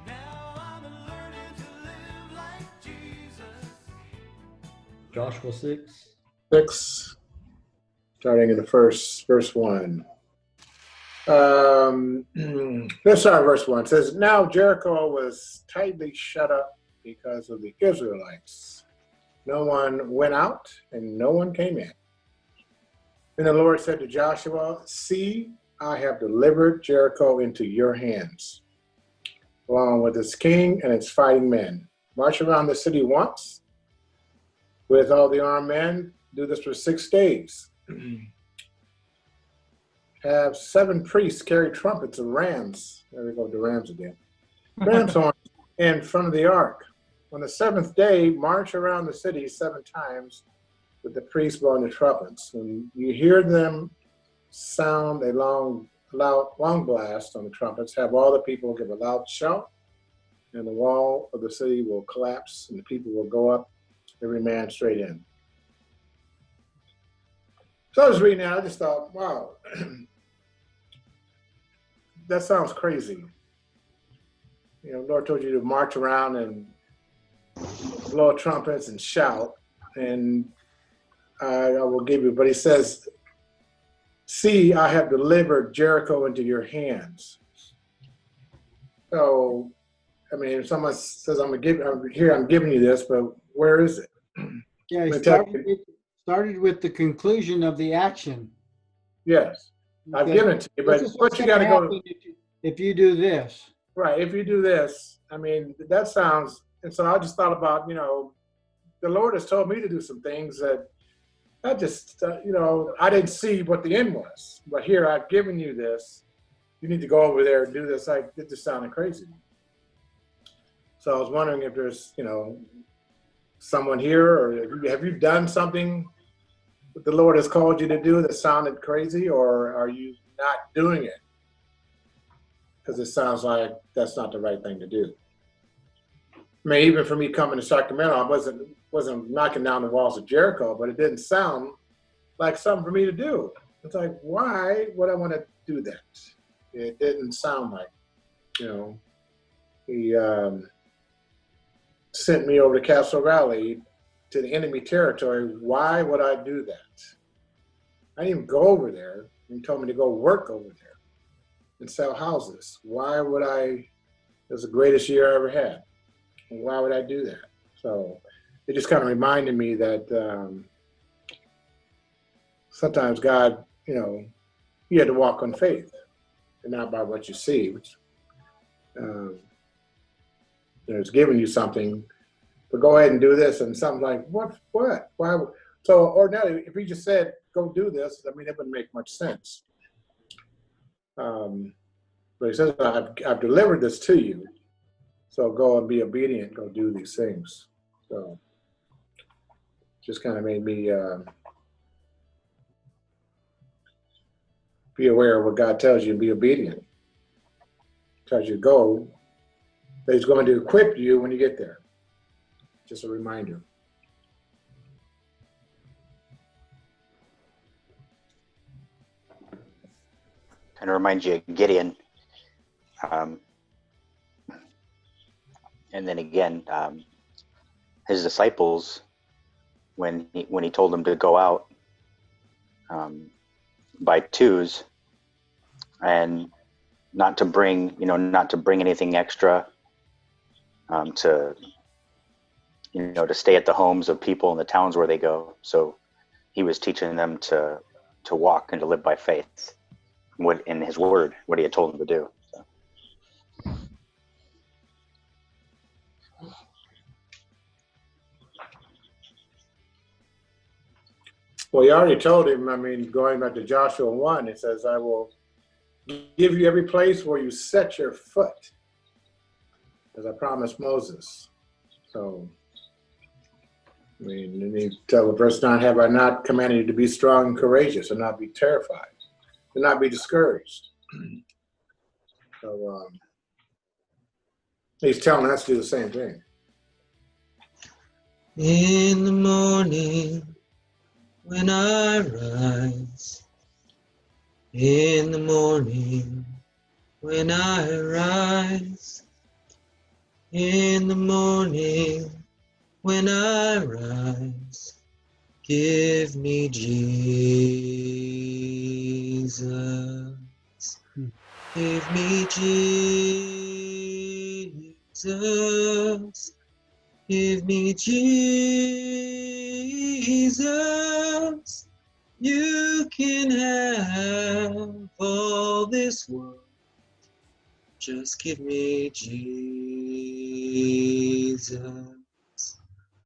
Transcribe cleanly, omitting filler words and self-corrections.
Now I'm learning to live like Jesus. Joshua 6. 6, starting in the first verse 1. Let's start verse 1. It says, now Jericho was tightly shut up because of the Israelites. No one went out and no one came in. Then the Lord said to Joshua, see, I have delivered Jericho into your hands, along with its king and its fighting men. March around the city once with all the armed men. Do this for 6 days. Have 7 priests carry trumpets of rams. There we go, the rams again. Ram's horns in front of the ark. On the 7th day, march around the city 7 times with the priests blowing the trumpets. When you hear them sound a long blast on the trumpets, have all the people give a loud shout, and the wall of the city will collapse, and the people will go up, every man straight in. So I was reading that, I just thought, wow, that sounds crazy. You know, the Lord told you to march around and blow trumpets and shout, and I will give you, but he says, see, I have delivered Jericho into your hands. So, I mean, if someone says, I'm giving you this, but where is it? Yeah, he started with the conclusion of the action. Yes, I've given it to you, but you got to go. If you do this. Right, if you do this, I mean, that sounds, and so I just thought about, you know, the Lord has told me to do some things that I just, you know, I didn't see what the end was. But here, I've given you this. You need to go over there and do this. It just sounded crazy. So I was wondering if there's, you know, someone here, or have you done something that the Lord has called you to do that sounded crazy, or are you not doing it? Because it sounds like that's not the right thing to do. I mean, even for me coming to Sacramento, I wasn't knocking down the walls of Jericho, but it didn't sound like something for me to do. It's like, why would I want to do that? It didn't sound like, you know, he sent me over to Castle Raleigh to the enemy territory. Why would I do that? I didn't even go over there. He told me to go work over there and sell houses. Why would I? It was the greatest year I ever had. Why would I do that? So it just kind of reminded me that sometimes God, you know, you had to walk on faith and not by what you see, which it's giving you something, but go ahead and do this, and something like, what, why? So ordinarily, if he just said, go do this, I mean, it wouldn't make much sense. But he says, I've delivered this to you, so go and be obedient, go do these things. So just kind of made me be aware of what God tells you and be obedient. Tells you to go, but he's going to equip you when you get there. Just a reminder. Kind of reminds you of Gideon. And then again, his disciples, when he told them to go out by twos and not to bring anything extra, to stay at the homes of people in the towns where they go. So he was teaching them to walk and to live by faith, what in his word, what he had told them to do. So. Well, he already told him, I mean, going back to Joshua 1, it says, I will give you every place where you set your foot, as I promised Moses. So, I mean, you need to tell the verse 9, have I not commanded you to be strong and courageous and not be terrified, and not be discouraged? So, he's telling us to do the same thing. In the morning, when I rise, in the morning, when I rise, In the morning when I rise, give me Jesus. Give me Jesus. Give me Jesus. You can have all this world. Just give me Jesus.